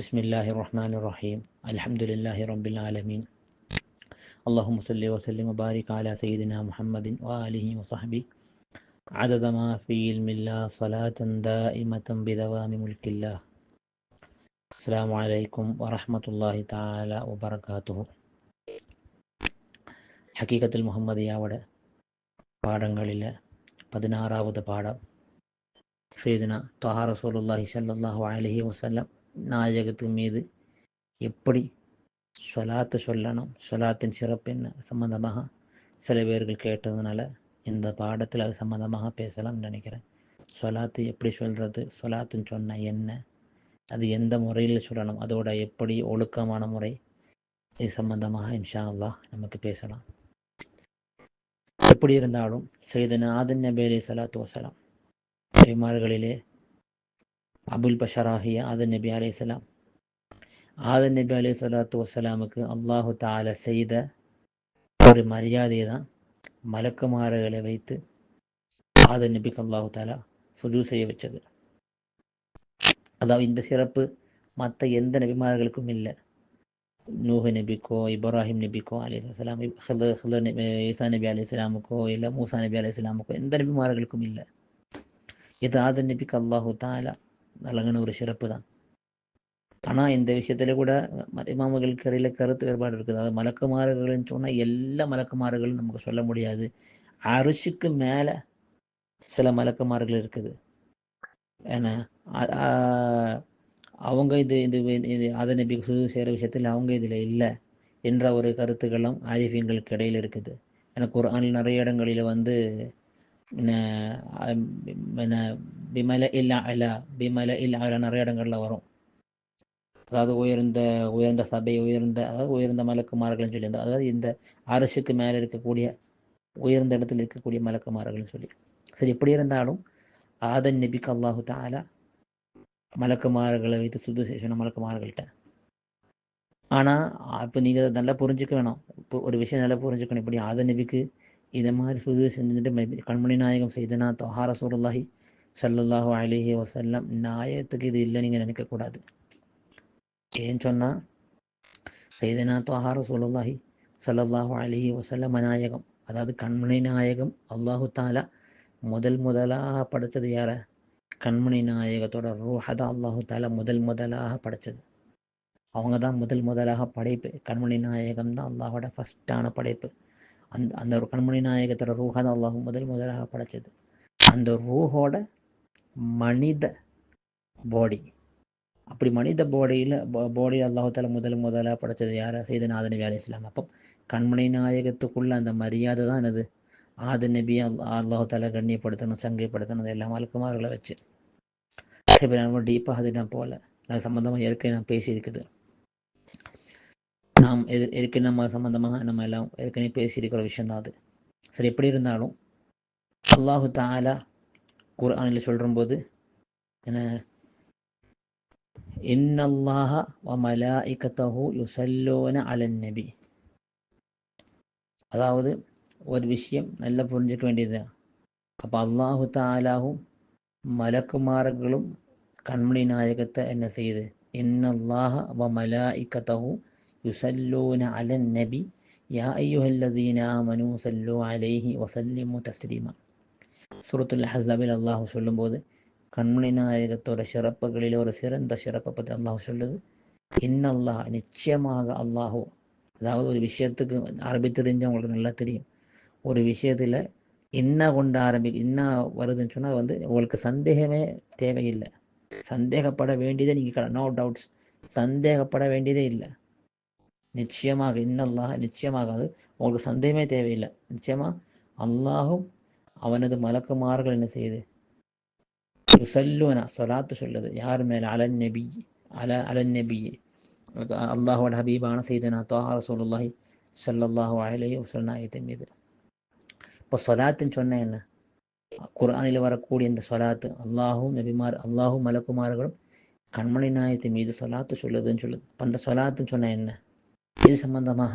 بسم الله الرحمن الرحيم الحمد لله رب العالمين اللهم صل وسلم وبارك على سيدنا محمد وآله وصحبه عدد ما في علم الله صلاة دائمة بدوام ملك الله السلام عليكم ورحمة الله تعالى وبركاته ஹக்கீகத்துல் முஹம்மதியாவோட பாடங்களில் 16வது பாடம் சையதுனா தொஹா ரசூலுல்லாஹி ஸல்லல்லாஹு அலைஹி வஸல்லம் நாயகத்து மீது எப்படி சொலாத்து சொல்லணும், சொலாத்தின் சிறப்பு என்ன சம்மந்தமாக சில பேர்கள் கேட்டதுனால இந்த பாடத்தில் அது சம்மந்தமாக பேசலாம்னு நினைக்கிறேன். சொலாத்து எப்படி சொல்கிறது, சொலாத்துன்னு சொன்ன என்ன, அது எந்த முறையில் சொல்லணும், அதோட எப்படி ஒழுக்கமான முறை, இது சம்பந்தமாக இன்ஷா அல்லாஹ் நமக்கு பேசலாம். எப்படி இருந்தாலும் சையதுனா ஆதம் நபி அலைஹிஸ்ஸலாத்து வஸலாம் நபிமார்களிலே அபுல் பஷராகிய ஆதம் நபி அலைஹிஸ்ஸலாம், ஆதம் நபி அலைஹிஸ்ஸலாத்து வஸலாமுக்கு அல்லாஹு தஆலா செய்த ஒரு மரியாதை தான் மலக்குமார்களை வைத்து ஆதம் நபிக்கு அல்லாஹு தஆலா சுஜூத் செய்ய வச்சது. அதாவது இந்த சிறப்பு மற்ற எந்த நபிமார்களுக்கும் இல்லை. நூஹ் நபிக்கோ இப்ராஹிம் நபிக்கோ அலைஹிஸ்ஸலாம், ஈசா நபி அலைஹிஸ்ஸலாமுக்கோ இல்லை மூசா நபி அலைஹிஸ்ஸலாமுக்கோ எந்த நபிமார்களுக்கும் இல்லை. இது ஆதம் நபிக்கு அல்லாஹு தஆலா வழங்கின ஒரு சிறப்பு தான். ஆனால் இந்த விஷயத்தில் கூட இமாம்களுக்கு இடையில் கருத்து வேறுபாடு இருக்குது. அதாவது மலக்குமார்கள்னு சொன்னால் எல்லா மலக்குமார்களும் நமக்கு சொல்ல முடியாது. அரிசிக்கு மேலே சில மலக்குமார்கள் இருக்குது. ஏன்னா அவங்க இது ஆதம் நபிக்கு சுஜூத் செய்கிற விஷயத்தில் அவங்க இதில் இல்லை என்ற ஒரு கருத்துக்களும் ஆரிஃபீன்களுக்கு இடையில் இருக்குது. எனக்கு குர்ஆனில் நிறைய இடங்களில் பிமல இல்லா அலா பிமல இல்லா அலா நிறைய இடங்களில் வரும். அதாவது உயர்ந்த சபை, அதாவது உயர்ந்த மலக்குமார்கள்னு சொல்லி, அதாவது இந்த அரசுக்கு மேலே இருக்கக்கூடிய உயர்ந்த இடத்துல இருக்கக்கூடிய மலக்குமார்கள்னு சொல்லி. சரி, எப்படி இருந்தாலும் ஆதம் நபிக்கு அல்லாஹு தஆலா மலக்குமார்களை வைத்து சுஜூத் செய்யணும் மலக்குமார்கள்ட்ட. ஆனால் இப்போ நீங்கள் நல்லா புரிஞ்சுக்க வேணும். இப்போ ஒரு விஷயம் நல்லா புரிஞ்சுக்கணும். இப்படி ஆதம் நபிக்கு இதை மாதிரி சுஜூத் செஞ்சுட்டு கண்மணி நாயகம் செய்தனா தொஹா ரசூலுல்லாஹி ஸல்லல்லாஹு அலைஹி வஸல்லம் நாயகத்துக்கு இது இல்லை நீங்கள் நினைக்கக்கூடாது. ஏன்னு சொன்னால் செய்தனா தொஹா ரசூலுல்லாஹி ஸல்லல்லாஹு அலைஹி வஸல்லம் நாயகம், அதாவது கண்மணி நாயகம் அல்லாஹு தஆலா முதலாக படைத்தது யார? கண்மணி நாயகத்தோட ரூஹை தான் அல்லாஹு தஆலா முதலாக படைத்தது. அவங்க தான் முதலாக படைப்பு. கண்மணி நாயகம் தான் அல்லாஹோட ஃபஸ்ட்டான படைப்பு. அந்த ஒரு கண்மணி நாயகத்தோட ரூஹை தான் அல்லாஹ் முதலாக படைச்சது. அந்த ரூஹோட மனித பாடி, அப்படி மனித பாடி அல்லாஹு தஆலா முதலாக படைச்சது யாரை? சையதுனா ஆதம் நபி அலைஹிஸ்ஸலாம். அப்போ கண்மணி நாயகத்துக்குள்ள அந்த மரியாதை தான் என்னது? ஆதம் நபி அல்லாஹு தஆலா கண்ணியப்படுத்தணும், சங்கைப்படுத்தணும், எல்லா மலக்குமார்களை வச்சு. இப்போ நம்ம டீப்பாக அது நான் போகல. அது சம்மந்தமாக ஏற்கனவே நான் பேசியிருக்குது. நாம் ஏற்கனவே நம்ம சம்மந்தமாக நம்ம எல்லாம் ஏற்கனவே பேசியிருக்கிற விஷயந்தான் அது. சரி, எப்படி இருந்தாலும் அல்லாஹு தஆலா குர்ஆனில் சொல்லும்போது என்ன, இன்னல்லாஹ வ மலாயிகத்தஹு யுஸல்லூன அலன் நபி. அதாவது ஒரு விஷயம் நல்லா புரிஞ்சுக்க வேண்டியது. அப்போ அல்லாஹு தஆலாவும் மலக்குமார்களும் கண்மணி நாயகத்தை என்ன செய்யுது? இன்னல்லாஹ வ மலாயிகத்தஹு யுஸல்லூன அலன் நபி யா அய்யுஹல்லதீன ஆமனூ ஸல்லூ அலைஹி வஸல்லிமு தஸ்லீமா. சூரத்துல் அஹ்ஸாபில் அல்லாஹ் சொல்லும்போது கண்மணி நாயகத்தோட சிறப்புகளில் ஒரு சிறந்த சிறப்பை பற்றி அல்லாஹ் சொல்லுது. இன்னல்லாஹ், நிச்சயமாக அல்லாஹு. அதாவது ஒரு விஷயத்துக்கு அரபி தெரிஞ்சவங்களுக்கு நல்லா தெரியும். ஒரு விஷயத்தில் என்ன கொண்டு என்ன வருதுன்னு சொன்னால் உங்களுக்கு சந்தேகமே தேவையில்லை. சந்தேகப்பட வேண்டியதே நீங்கள் நோ டவுட்ஸ், சந்தேகப்பட வேண்டியதே இல்லை. நிச்சயமாக இன்னல்லாஹ், நிச்சயமாக அது உங்களுக்கு சந்தேகமே தேவையில்லை. நிச்சயமாக அல்லாஹும் அவனது மலக்குமார்கள் என்ன செய்யுது? யுஸல்லூன, ஸலாத்து சொல்லுது. யார் மேலே? அலன் நபி, அலன் நபி, அல்லாஹோட ஹபீபான சையதுனா தொஹா ரசூலுல்லாஹி ஸல்லல்லாஹு அலைஹி வஸல்லம் நாயகத்தின் மீது. இப்போ ஸலாத்துன்னு சொன்ன என்ன? குர்ஆனில் வரக்கூடிய இந்த ஸலாத்து அல்லாஹும் மலக்குமார்களும் கண்மணி நாயகத்தின் மீது ஸலாத்து சொல்லுதுன்னு சொல்லுது. அந்த ஸலாத்துன்னு சொன்ன என்ன? இது சம்பந்தமாக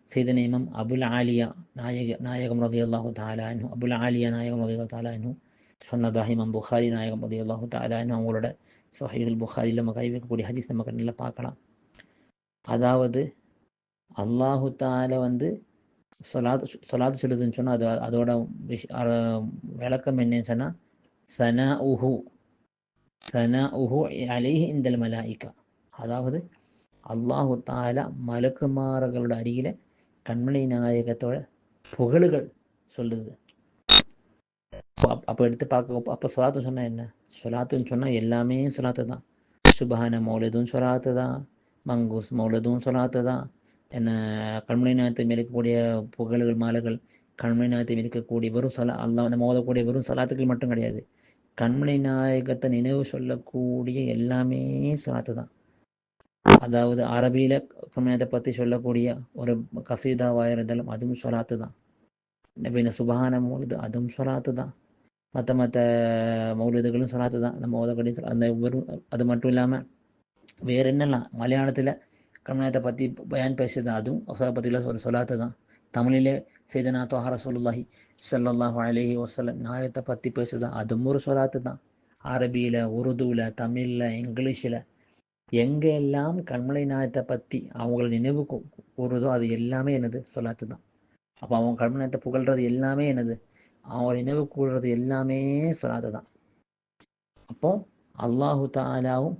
சையதுனா இமாம் அபுல் ஆலியா நாயகம் ரலியல்லாஹு தஆலா அன்ஹு, அபுல் ஆலியா நாயகம் ரலியல்லாஹு தஆலா அன்ஹு சொன்னதாக இமாம் புகாரி நாயகம் ரலியல்லாஹு தஆலா அன்ஹு அவங்களோட ஸஹீஹுல் புகாரியில் நம்ம கை வைக்கக்கூடிய ஹதீஸ் நமக்கு நல்லா பார்க்கலாம். அதாவது அல்லாஹு தஆலா வந்து சொலாத்து சொல்லுதுன்னு சொன்னால் அதோட விளக்கம் என்னன்னு சொன்னால் சனாஉஹு அலைஹி இந்தல் மலாயிகா. அதாவது அல்லாஹு தஆலா மலக்குமார்களோட அருகில கண்மணி நாயகத்தோட புகழுகள் சொல்லுது. அப்போ எடுத்து பார்க்க அப்போ சொலாத்து சொன்னால் என்ன? சொலாத்துன்னு சொன்னால் எல்லாமே சொலாத்து தான். சுபஹான மௌலிதும் சொலாத்து தான், மங்கூஸ் மௌலிதும் சொலாத்து தான். என்ன கண்மணி நாயகத்தை மிதிக்கக்கூடிய புகழுகள் மாலைகள் கண்மணி நாயகத்தை மிதிக்கக்கூடிய வெறும் அல்லாஹ் நம்ம ஓதக்கூடிய வெறும் சொலாத்துக்கள் மட்டும் கிடையாது. கண்மணி நாயகத்தை நினைவு சொல்லக்கூடிய எல்லாமே சொலாத்து தான். அதாவது அரபியில் கண்மணியத்தை பற்றி சொல்லக்கூடிய ஒரு கசீதாவாக இருந்தாலும் அதுவும் சொலாத்து தான். நபின சுபஹான மௌலிது அதுவும் சொலாத்து தான். மற்ற மௌலிதுகளும் சொலாத்து தான். நம்ம ஓதக்கூடிய அந்த வெறும் அது மட்டும் இல்லாமல் வேறு என்னெல்லாம் மலையாளத்தில் கண்மணியத்தை பற்றி பயன் பேசுது அதுவும் பற்றியில் ஒரு சொலாத்து தான். தமிழிலே செய்தனா தொஹா ரசூலுல்லாஹி ஸல்லல்லாஹு அலைஹி வஸல்லம் நாயகத்தை பற்றி பேசுது அதுவும் ஒரு சொலாத்து தான். அரபியில், உருதுவில், தமிழில், இங்கிலீஷில் எங்கே எல்லாம் கண்மணி நாயகத்தை பற்றி அவங்கள நினைவு கூறுதோ அது எல்லாமே என்னது சொலாத்து தான். அப்போ அவங்க கண்மணி நாயகத்தை புகழ்றது எல்லாமே என்னது அவங்கள நினைவு கூறுறது எல்லாமே சொலாத்து தான். அப்போ அல்லாஹு தஆலாவும்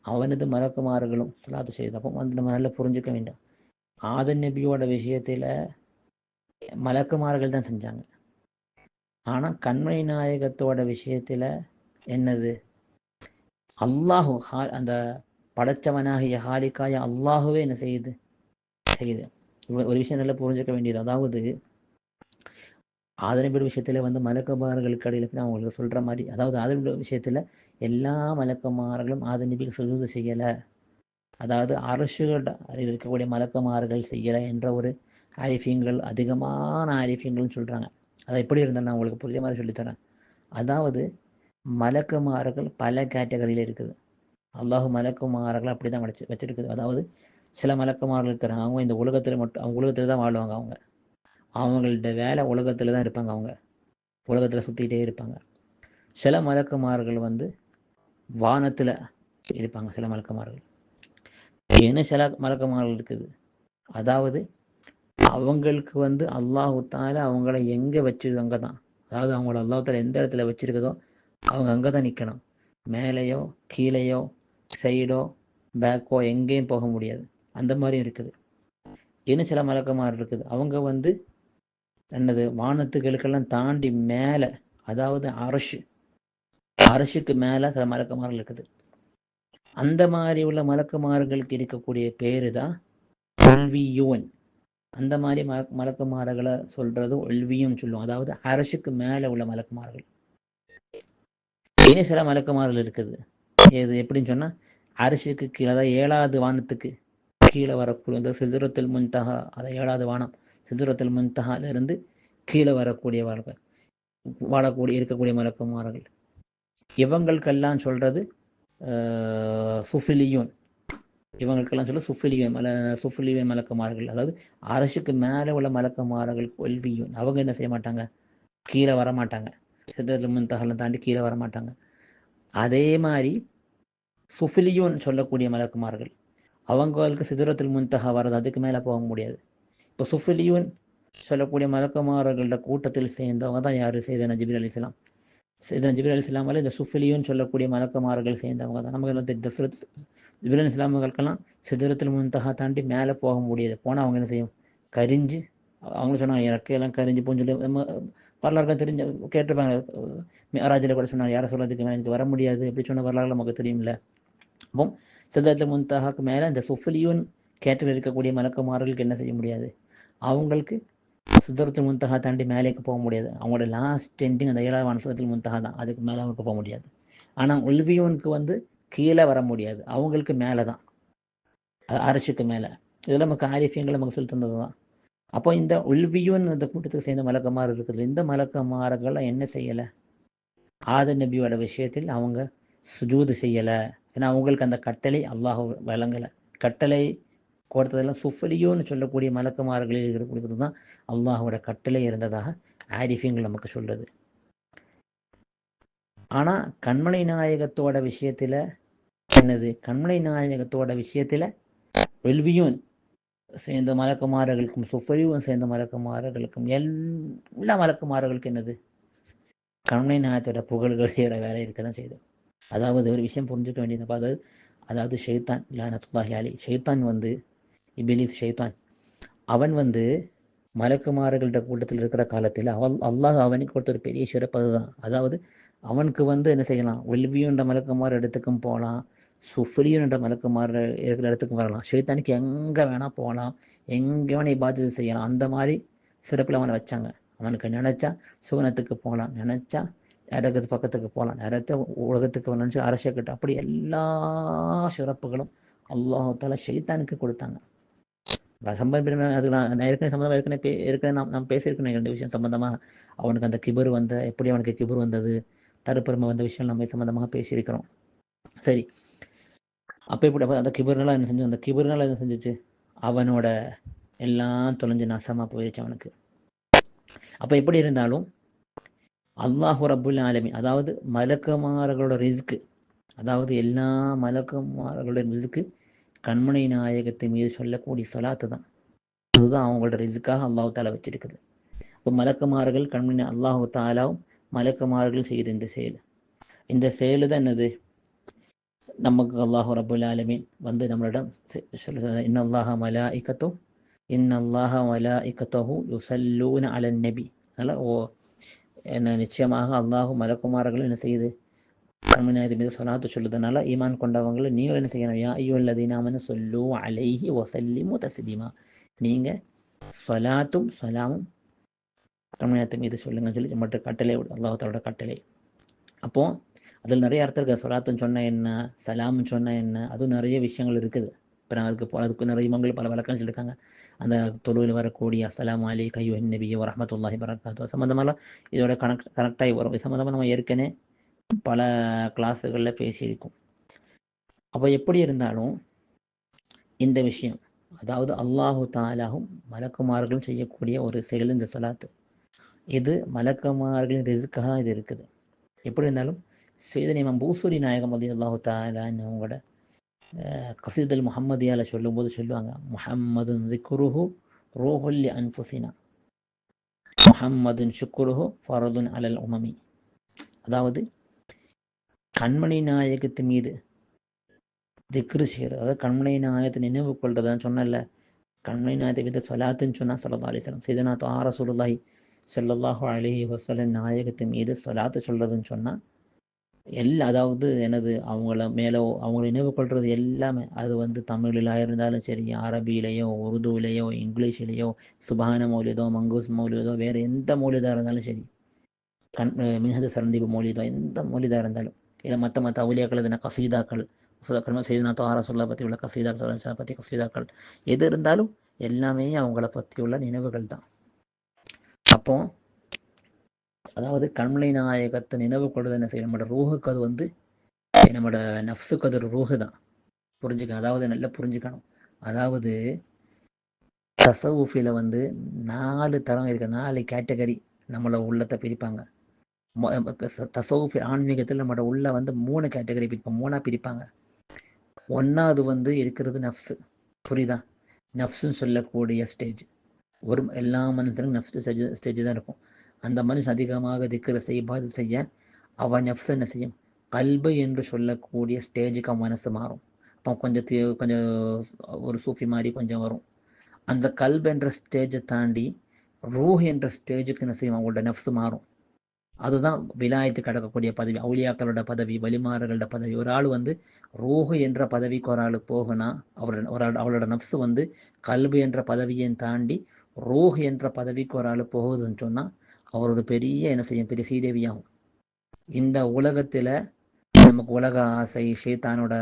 அவனது மலக்குமார்களும் சொலாத்து செய்யுது. அப்போ வந்து நம்ம நல்லா புரிஞ்சுக்க வேண்டும். ஆதம் நபியோட விஷயத்தில் மலக்குமார்கள் தான் செஞ்சாங்க. ஆனால் கண்மணி நாயகத்தோட விஷயத்தில் என்னது அல்லாஹு அந்த படைச்சவனாகிய ஹாலிக்காய அல்லாஹுவே என்ன செய்யுது. ஒரு விஷயம் நல்லா புரிஞ்சுக்க வேண்டியது. அதாவது ஆதனபியோட விஷயத்தில் வந்து மலக்குமார்களுக்கு இடையில அவங்களுக்கு சொல்கிற மாதிரி, அதாவது ஆதனபியோட விஷயத்தில் எல்லா மலக்குமார்களும் ஆதனபிக்கு சுஜூது செய்யலை. அதாவது அரசுகள் இருக்கக்கூடிய மலக்குமார்கள் செய்யலை என்ற ஒரு ஆரிஃபியங்கள் அதிகமான ஆரிஃபியங்கள்னு சொல்கிறாங்க. அதை எப்படி இருந்தாலும் நான் உங்களுக்கு புரிய மாதிரி சொல்லித்தரேன். அதாவது மலக்குமார்கள் பல கேட்டகரியில் இருக்குது. அல்லாஹு மலக்குமார்கள் அப்படி தான் வச்சிருக்குது. அதாவது சில மலக்குமார்கள் இருக்கிறாங்க, அவங்க இந்த உலகத்தில் மட்டும் அவங்க உலகத்தில் தான் வாழ்வாங்க. அவங்கள்ட்ட வேலை உலகத்தில் தான் இருப்பாங்க. அவங்க உலகத்தில் சுற்றிக்கிட்டே இருப்பாங்க. சில மலக்குமார்கள் வந்து வானத்தில் இருப்பாங்க. சில மலக்குமார்கள் இன்னும் சில மலக்குமார்கள் இருக்குது. அதாவது அவங்களுக்கு வந்து அல்லாஹு தஆலா அவங்கள எங்கே வச்சது அங்கே தான். அதாவது அவங்கள அல்லாஹு தஆலா எந்த இடத்துல வச்சிருக்குதோ அவங்க அங்கே தான் நிற்கணும். மேலேயோ கீழேயோ சைடோ பேக்கோ எங்கேயும் போக முடியாது. அந்த மாதிரியும் இருக்குது. இன்னும் சில மலக்குமார் இருக்குது. அவங்க வந்து என்னது வானத்துகளுக்கெல்லாம் தாண்டி மேலே, அதாவது அரசுக்கு மேலே சில மலக்குமார்கள் இருக்குது. அந்த மாதிரி உள்ள மலக்குமார்களுக்கு இருக்கக்கூடிய பேரு தான் உல்வியூன். அந்த மாதிரி மலக்குமார்களை சொல்றது உல்வியும் சொல்லுவோம். அதாவது அரசுக்கு மேலே உள்ள மலக்குமார்கள். இனி சில மலக்குமார்கள் இருக்குது. இது எப்படின்னு சொன்னால் அரசுக்கு கீழே, அதாவது 7வது வானத்துக்கு கீழே வரக்கூடிய இந்த சிதுரத்துல் முன்தஹா, அதாவது 7வது வானம் சிதுரத்துல் முன்தஹாலிருந்து கீழே வரக்கூடிய வாழக்கூடிய இருக்கக்கூடிய மலக்குமார்கள். இவங்களுக்கெல்லாம் சொல்றது சுஃபிலியூன். இவங்களுக்கெல்லாம் சொல்ல சுஃபிலியூன் மலக்குமார்கள். அதாவது அரசுக்கு மேலே உள்ள மலக்குமார்கள் கொல்வியூன். அவங்க என்ன செய்ய மாட்டாங்க, கீழே வரமாட்டாங்க. சிதறல் முன்தஹாலை தாண்டி கீழே வரமாட்டாங்க. அதே மாதிரி சுஃபிலியூன் சொல்லக்கூடிய மலக்குமார்கள் அவங்களுக்கு சிதுரத்துல் முன்தஹா வர்றது, அதுக்கு மேலே போக முடியாது. இப்போ சுஃபிலியூன் சொல்லக்கூடிய மலக்குமார்களோட கூட்டத்தில் சேர்ந்தவங்க தான் யார்? சையதுனா ஜிப்ரீல் அலைஹிஸ்ஸலாம். சையதுனா ஜிப்ரீல் அலைஹிஸ்ஸலாம் இந்த சுஃபிலியூன் சொல்லக்கூடிய மலக்குமார்கள் சேர்ந்தவங்க தான். நமக்கு எல்லாம் தெரியும். ஜிப்ரீல் அலைஹிஸ்ஸலாம்களுக்கெல்லாம் சிதறத்துல் முன்தஹா தாண்டி மேலே போக முடியாது. போனால் அவங்க என்ன செய்யும், கரிஞ்சு, அவங்களும் சொன்னாங்க இறக்கையெல்லாம் கரிஞ்சு போன்னு சொல்லி நம்ம வரலாறு தெரிஞ்ச கேட்டிருப்பாங்க. மிஅராஜில் கூட சொன்னாங்க, யாரை சொல்கிறதுக்கு மேலே எனக்கு வர முடியாது எப்படி சொன்ன வரலாறு நமக்கு தெரியும்ல. அப்போ சிதறத்துல் முன்தஹாக்கு மேலே இந்த சுஃபிலியூன் கேட்டரில் இருக்கக்கூடிய மலக்குமார்களுக்கு என்ன செய்ய முடியாது, அவங்களுக்கு சிதறத்துல் முன்தஹா தாண்டி மேலேக்கு போக முடியாது. அவங்களோட லாஸ்ட் எண்டிங் அந்த 7வது வானம் சிதறத்துல் முன்தஹா தான். அதுக்கு மேலே அவங்களுக்கு போக முடியாது. ஆனால் உல்வியூனுக்கு வந்து கீழே வர முடியாது. அவங்களுக்கு மேலே தான், அரசுக்கு மேலே. இதெல்லாம் நமக்கு ஆரிஃபியங்கள் நமக்கு சொல்லி தந்தது தான். அப்போ இந்த உல்வியூன் இந்த கூட்டத்துக்கு சேர்ந்த மலக்குமார் இருக்குது. இந்த மலக்குமார்கள் என்ன செய்யலை, ஆதம் நபியோட விஷயத்தில் அவங்க சுஜூது செய்யலை. ஏன்னா அவங்களுக்கு அந்த கட்டளை அல்லாஹ் வழங்கலை. கட்டளை கொடுத்ததெல்லாம் சுஃபலியோன்னு சொல்லக்கூடிய மலக்குமார்களில் இருக்கக்கூடியது தான் அல்லாஹோட கட்டளை இருந்ததாக ஆரிஃபியங்கள் நமக்கு சொல்றது. ஆனால் கண்மலை நாயகத்தோட விஷயத்தில் என்னது, கண்மலை நாயகத்தோட விஷயத்தில் வெல்வியும் சேர்ந்த மலக்குமார்களுக்கும் சுஃபரியும் சேர்ந்த மலக்குமார்களுக்கும் எல்லா மலக்குமார்களுக்கும் என்னது, கண்மலை நாயகத்தோட புகழ்கள் செய்கிற வேலை இருக்க தான் செய்யுது. அதாவது ஒரு விஷயம் புரிஞ்சுக்க வேண்டியது, அதாவது ஷைத்தான் லானத்துல்லாஹி அலைஹி, ஷைத்தான் வந்து இபிலிஸ் ஷைத்தான், அவன் வந்து மலக்குமார்கள்ட்ட கூட்டத்தில் இருக்கிற காலத்தில் அல்லாஹ் அவனுக்கு கொடுத்த ஒரு பெரிய சிறப்பு அதுதான். அதாவது அவனுக்கு வந்து என்ன செய்யலாம், வெல்வியுன்ற மலக்குமார் இடத்துக்கும் போகலாம், சுஃப்ரியுன்ற மலக்குமார் இருக்கிற இடத்துக்கும் வரலாம். ஷைத்தானுக்கு எங்கே வேணால் போகலாம், எங்கே வேணால் இபாதத்து செய்யலாம். அந்த மாதிரி சிறப்பில் அவனை வச்சாங்க. அவனுக்கு நினச்சா சுவனத்துக்கு போகலாம், நினச்சா நரகத்து பக்கத்துக்கு போகலாம், நினச்சா உலகத்துக்கு நினச்சி அரசக்கிட்ட, அப்படி எல்லா சிறப்புகளும் அல்லாஹால ஷைத்தானுக்கு கொடுத்தாங்க. சம்பந்தம் அது நான் ஏற்கனவே நாம் பேசியிருக்கேன் ரெண்டு விஷயம் சம்பந்தமாக. அவனுக்கு அந்த கிபர் எப்படி அவனுக்கு கிபர் வந்தது, தருப்பெருமை வந்த விஷயம் நம்ம சம்பந்தமாக பேசியிருக்கிறோம். சரி, அப்போ இப்படி அந்த கிபர்னால என்ன செஞ்சு, அந்த கிபர்னால என்ன செஞ்சிச்சு, அவனோட எல்லாம் தொலைஞ்சு நாசமாக போயிடுச்சு அவனுக்கு. அப்போ எப்படி இருந்தாலும் அல்லாஹு ரப்புல் ஆலமீன், அதாவது மலக்குமார்களோட ரிஸ்க்கு, அதாவது எல்லா மலக்குமார்களோட ரிஸ்க்கு கண்மணி நாயகத்தின் மீது சொல்லக்கூடிய சொலாத்து தான். அதுதான் அவங்களோட ரிஸ்க்காக அல்லாஹு தாலா வச்சிருக்குது. இப்போ மலக்குமார்கள் கண்மணி அல்லாஹு தாலாவும் மலக்குமார்கள் செய்யுது இந்த செயல் தான் என்னது, நமக்கு அல்லாஹு ரப்புல் ஆலமீன் வந்து நம்மளிடம் இன்னல்லாஹ மலாஇகத்துஹு யுஸல்லூன அலன் நபி. அதனால் என்ன, நிச்சயமாக அல்லாஹு மலக்குமார்கள் என்ன செய்யுது, கண்மணி மீது சொலாத்து சொல்லுறதுனால ஈமான் கொண்டவங்களை நீங்கள் என்ன செய்யணும், யா அய்யுஹல்லதீன ஆமனு ஸல்லூ அலைஹி வஸல்லிமு தஸ்லீமா, நீங்கள் சொலாத்தும் சலாமும் கண்மணியத்தை மீது சொல்லுங்கன்னு சொல்லி மற்ற கட்டளை, அல்லாஹ்வோட கட்டளை. அப்போ அதில் நிறைய அர்த்தம் இருக்குது. சொலாத்துன்னு சொன்னால் என்ன, சலாம்னு சொன்னால் என்ன, அதுவும் நிறைய விஷயங்கள் இருக்குது. இப்போ நான் அதுக்கு நிறைய இமாம்கள் பல வழக்கம் சொல்லியிருக்காங்க. அந்த தொழுவில் வரக்கூடிய அஸ்ஸலாமு அலைக்க அய்யுஹன் நபி வ ரஹ்மத்துல்லாஹி பரக்காத்துஹு சம்மந்தமெல்லாம் இதோட கனெக்டாகி வரும். இது சம்மந்தமாக நம்ம ஏற்கனவே பல கிளாஸுகளில் பேசியிருக்கோம். அப்போ எப்படி இருந்தாலும் இந்த விஷயம், அதாவது அல்லாஹு தாலாவும் மலக்குமார்களும் செய்யக்கூடிய ஒரு செயல் இந்த சொலாத்து, இது மலக்குமார்களின் ரிஸ்க்காக இது இருக்குது. எப்படி இருந்தாலும் செய்தன் இமாம் பூசூரி நாயகம் ரலியல்லாஹு தஆலா அவங்களோட கசீதுல் முஹம்மதியால சொல்லும்போது சொல்லுவாங்க, முஹம்மதுன் ஸிக்ருஹு ரூஹுல் லி அன்ஃபுஸினா முஹம்மதுன் ஷுக்ருஹு ஃபரதுன் அலல் உமமி. அதாவது கண்மணி நாயகத்தின் மீது திக்ரு செய்கிறது, அதாவது கண்மணி நாயகத்தை நினைவு கொள்றதுன்னு சொன்னல, கண்மணி நாயகத்தை மீது சொலாத்துன்னு சொன்னால் ஸல்லல்லாஹு அலைஹி வஸல்லம் சையதுனா தஆ ரசூலுல்லாஹி ஸல்லல்லாஹு அலைஹி வஸல்லம் நாயகத்தின் மீது சொலாத்து சொல்றதுன்னு சொன்னால் அதாவது எனது அவங்கள நினைவு கொள்வது எல்லாமே, அது வந்து தமிழில் இருந்தாலும் சரி, அரபியிலையோ உருதுவிலையோ இங்கிலீஷ்லேயோ சுபான மௌலிதோ மங்கூஸ் மௌலிதோ வேறு எந்த மௌலிதாக இருந்தாலும் சரி, மின்ஹது சரந்தீபு மௌலிதோ எந்த மௌலிதாக இருந்தாலும், இல்லை மற்ற அவுலியாக்கள் எதுனா கசீதாக்கள், செய்தனா தஆ ரசூலுல்லாஹ் பற்றி உள்ள கசீதாக்கள் பற்றி கசீதாக்கள் எது இருந்தாலும் எல்லாமே அவங்கள பற்றி உள்ள நினைவுகள் தான். அப்போ அதாவது கண்மலை நாயகத்தை நினைவு கொள்வது என்ன செய்யும், நம்மளோட ரூஹுக்கு அது வந்து, நம்மளோட நஃப்ஸுக்கு அது ஒரு ரூஹு தான். புரிஞ்சுக்கணும், அதாவது நல்லா புரிஞ்சுக்கணும். அதாவது தசவுஃபில் வந்து 4 தரம் இருக்கு, 4 கேட்டகரி நம்மளோட உள்ளத்தை பிரிப்பாங்க. தசவுஃபி ஆன்மீகத்தில் நம்மளோட உள்ள வந்து 3 கேட்டகரி பிரிப்பாங்க, 3ஆக பிரிப்பாங்க. ஒன்றாவது வந்து இருக்கிறது நஃப்ஸு, புரியுதா, நஃப்ஸுன்னு சொல்லக்கூடிய ஸ்டேஜ். எல்லா மனுஷனுக்கும் நஃப்ஸு ஸ்டேஜ் தான் இருக்கும். அந்த மனுஷன் அதிகமாக திக்ரு செய்ய அவன் நஃப்ஸ் என்ன செய்யும், கல்பு என்று சொல்லக்கூடிய ஸ்டேஜுக்கு அவன் மனசு மாறும். அப்போ கொஞ்சம் ஒரு சூஃபி மாதிரி கொஞ்சம் வரும். அந்த கல்பு என்ற ஸ்டேஜை தாண்டி ரூஹ் என்ற ஸ்டேஜுக்கு என்ன செய்யும், அவங்களோட நஃப்ஸ் மாறும். அதுதான் விலாயத்து கிடக்கக்கூடிய பதவி, அவுலியாக்களோட பதவி, வலிமார்களோட பதவி. ஒரு ஆள் வந்து ரூஹு என்ற பதவிக்கு ஒரு ஆள் போகுனா, அவளோட நஃப்ஸ் வந்து கல்பு என்ற பதவியை தாண்டி ரூஹ் என்ற பதவிக்கு ஒரு ஆள் போகுதுன்னு சொன்னால் அவரோட பெரிய என்ன செய்யும், பெரிய சீதேவியாகும். இந்த உலகத்தில் நமக்கு உலக ஆசை, ஷைத்தானோட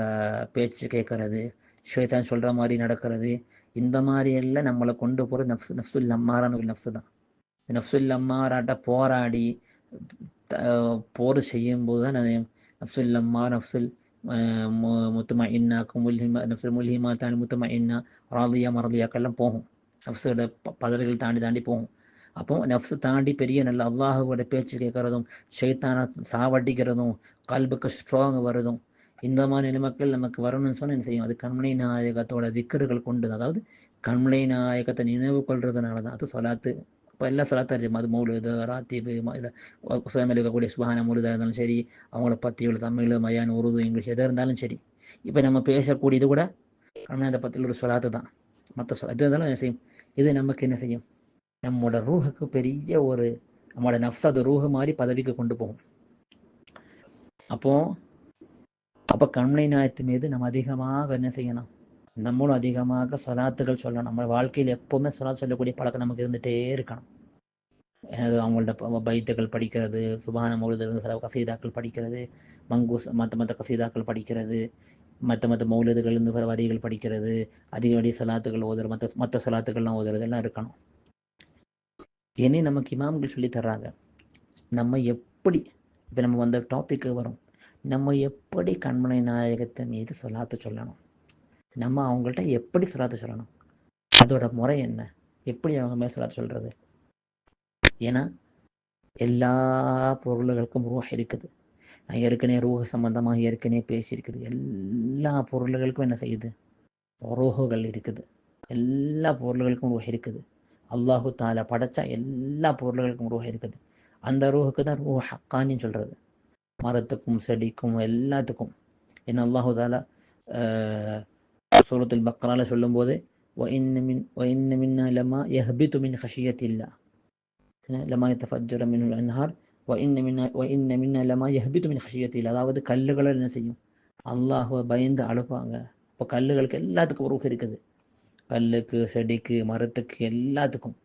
பேச்சு கேட்கறது, ஷைத்தான் சொல்கிற மாதிரி நடக்கிறது, இந்த மாதிரி எல்லாம் நம்மளை கொண்டு போகிற நஃப்சுல் அம்மாரான ஒரு நஃப்ஸு தான். நஃப்சுல் அம்மாராட்ட போராடி போர் செய்யும்போது தான் நஃப்சுல் அம்மா, நஃப்சுல் முத்துமா இன்னாக்கும் நஃப்சுல் முல்ஹிமா தாண்டி முத்துமா இன்னா ராதியா மரதியாக்கெல்லாம் போகும். நஃப்ஸோட பதவிகள் தாண்டி போகும். அப்போ நஃப்ஸு தாண்டி பெரிய நல்ல அல்லாஹுவோட பேச்சு கேட்கறதும், ஷைத்தானை சாவடிக்கிறதும், கல்புக்கு ஸ்ட்ராங் வருதும், இந்த மாதிரி நிலைமக்கள் நமக்கு வரணும்னு சொன்னால் என்ன செய்யும்? அது கண்மணி நாயகத்தோட திக்கர்கள் கொண்டு தான். அதாவது கண்மணி நாயகத்தை நினைவு கொள்றதுனால தான். அது சொலாத்து. இப்போ எல்லா சொலாத்தும் அறியும். அது மௌலுது, ராத்தீபு, இதில் சுயமில் இருக்கக்கூடிய சுபஹான மௌலுதாக இருந்தாலும் சரி, அவங்கள பற்றி உள்ள தமிழ், மயான், உருது, இங்கிலீஷ் எதாக இருந்தாலும் சரி. இப்போ நம்ம பேசக்கூடியது கூட கண்மணி பற்றியில் ஒரு சொலாத்து தான். மற்ற எது இருந்தாலும் என்ன செய்யும்? இது நமக்கு என்ன செய்யும்? நம்மோட ரூஹுக்கு பெரிய ஒரு நம்மளோட நஃப்ஸ் அது ரூஹு மாதிரி பதவிக்கு கொண்டு போகும். அப்போ கண்மணி நாயத்து மீது நம்ம அதிகமாக என்ன செய்யணும்? நம்மளும் அதிகமாக சொலாத்துகள் சொல்லணும். நம்ம வாழ்க்கையில் எப்போவுமே சொலாத் சொல்லக்கூடிய பழக்கம் நமக்கு இருந்துகிட்டே இருக்கணும். அவங்கள்ட்ட பைத்துகள் படிக்கிறது, சுபான மௌலிதிலிருந்து சில கசீதாக்கள் படிக்கிறது, மங்கூஸ் மற்ற கசீதாக்கள் படிக்கிறது, மற்ற மௌலிதுகள் இருந்து வரிகள் படிக்கிறது, அதிகப்படி சொலாத்துகள் ஓதுறது, மற்ற சொலாத்துக்கள்லாம் ஓதுறது எல்லாம் இருக்கணும். இனி நமக்கு இமாம்கள் சொல்லி தர்றாங்க, நம்ம எப்படி இப்போ நம்ம வந்த டாப்பிக்கு வரும், நம்ம எப்படி கண்மணி நாயகத்தை மீது சொலாத்து சொல்லணும், நம்ம அவங்கள்ட்ட எப்படி சொலாத்து சொல்லணும், அதோட முறை என்ன, எப்படி அவங்க மேலே சொலாத்து சொல்கிறது. ஏன்னா எல்லா பொருள்களுக்கும் ரூஹ் இருக்குது. நான் ஏற்கனவே ரூஹ் சம்பந்தமாக ஏற்கனவே பேசியிருக்குது. எல்லா பொருள்களுக்கும் என்ன செய்யுது? ரூஹுகள் இருக்குது. எல்லா பொருள்களுக்கும் ரூஹ் இருக்குது. அல்லாஹு தாலா படைச்சா எல்லா பொருள்களுக்கும் ரூஹ் இருக்குது. அந்த ரூஹுக்கு தான் ரூஹ் ஹக்கானின்னு சொல்கிறது. மரத்துக்கும் செடிக்கும் எல்லாத்துக்கும். ஏன்னா அல்லாஹு தாலா சூரத்துல் பக்ரால சொல்லும்போது وَإِنَّ مِنَّا لَمَا يَهْبِطُ مِنْ خَشْيَةِ اللَّهِ لَمَا يَتَفَجَّرُ مِنْهُ الْأَنْهَارُ وَإِنَّ مِنَّا لَمَا يَهْبِطُ مِنْ خَشْيَةِ اللَّهِ. அதாவது கல்லுகளை என்ன செய்யும்? அல்லாஹுவை பயந்து அழுப்பாங்க. இப்போ கல்லுகளுக்கு எல்லாத்துக்கும் ரூஹ் இருக்குது. கல்லுக்கு, செடிக்கு, மரத்துக்கு, எல்லாத்துக்கும்.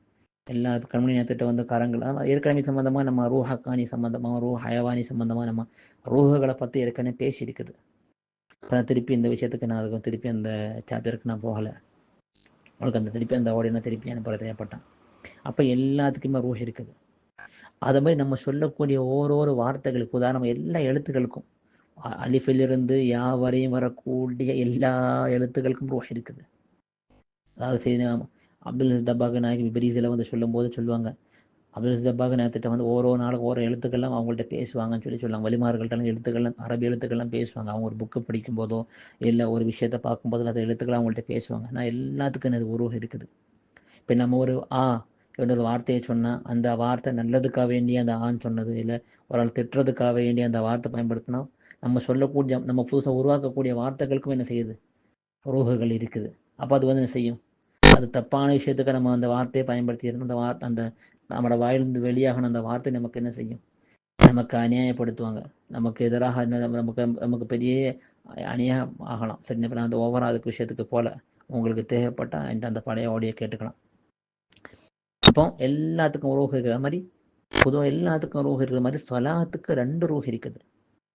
எல்லா கண்மணி நேரத்திட்ட வந்து கரங்கள் ஏற்கனவே சம்மந்தமாக நம்ம ரூஹ் ஹக்கானி சம்மந்தமாக, ரூஹ் ஹயவானி சம்மந்தமாக நம்ம ரூஹுகளை பற்றி ஏற்கனவே பேசியிருக்குது. இப்போ திருப்பி இந்த விஷயத்துக்கு நான் அதுக்கு திருப்பி அந்த சாப்டருக்கு நான் போகலை. அவனுக்கு அந்த திருப்பி அந்த ஓடினா திருப்பி அனுப்புற தேவைப்பட்டான். அப்போ எல்லாத்துக்குமே ரூஹ் இருக்குது. அதை மாதிரி நம்ம சொல்லக்கூடிய ஓரொரு வார்த்தைகளுக்கு உதாரணம் எல்லா எழுத்துக்களுக்கும் அலிஃபிலிருந்து யா வரையும் வரக்கூடிய எல்லா எழுத்துக்களுக்கும் ரூஹ் இருக்குது. அதாவது சரி அப்துல் தப்பாக நாயக் விபரீஸில் வந்து சொல்லும்போது சொல்லுவாங்க, அப்துல் தப்பாக நாயத்திட்ட வந்து ஓரோ நாளும் ஓரோ எழுத்துக்கள்லாம் அவங்கள்ட்ட பேசுவாங்கன்னு சொல்லுவாங்க. வலிமார்கள்ட்ட எழுத்துக்கள்லாம் அரபி எழுத்துக்கள்லாம் பேசுவாங்க. அவங்க ஒரு புக்கு படிக்கும்போதோ இல்லை ஒரு விஷயத்தை பார்க்கும்போதோ அந்த எழுத்துக்கள் அவங்கள்ட்ட பேசுவாங்க. ஆனால் எல்லாத்துக்கும் எனக்கு உருவம் இருக்குது. இப்போ நம்ம ஒரு ஒரு வார்த்தையை சொன்னால் அந்த வார்த்தை நல்லதுக்காக வேண்டிய அந்த ஆன்னு சொன்னது, இல்லை ஒரு ஆள் திட்டுறதுக்காக வேண்டிய அந்த வார்த்தை பயன்படுத்தினா நம்ம சொல்லக்கூடிய நம்ம புதுசாக உருவாக்கக்கூடிய வார்த்தைகளுக்கும் என்ன செய்யுது? ரூஹுகள் இருக்குது. அப்போ அது வந்து என்ன செய்யும்? அது தப்பான விஷயத்துக்கு நம்ம அந்த வார்த்தையை பயன்படுத்தி அந்த வார்த்தை அந்த நம்மளோட வாயிலிருந்து வெளியாகணும் அந்த வார்த்தை நமக்கு என்ன செய்யும்? நமக்கு அநியாயப்படுத்துவாங்க. நமக்கு எதிராக நமக்கு நமக்கு பெரிய அநியாயம் ஆகலாம். சரி, இப்போ நான் அந்த ஓவராக அதுக்கு விஷயத்துக்கு போல உங்களுக்கு தேவைப்பட்டால் என்கிட்ட அந்த பழைய ஆடியோ கேட்டுக்கலாம். அப்போ எல்லாத்துக்கும் ரூஹ் இருக்கிற மாதிரி பொதுவாக எல்லாத்துக்கும் ரூஹ் இருக்கிற மாதிரி சொலாத்துக்கு 2 ரூஹ் இருக்குது.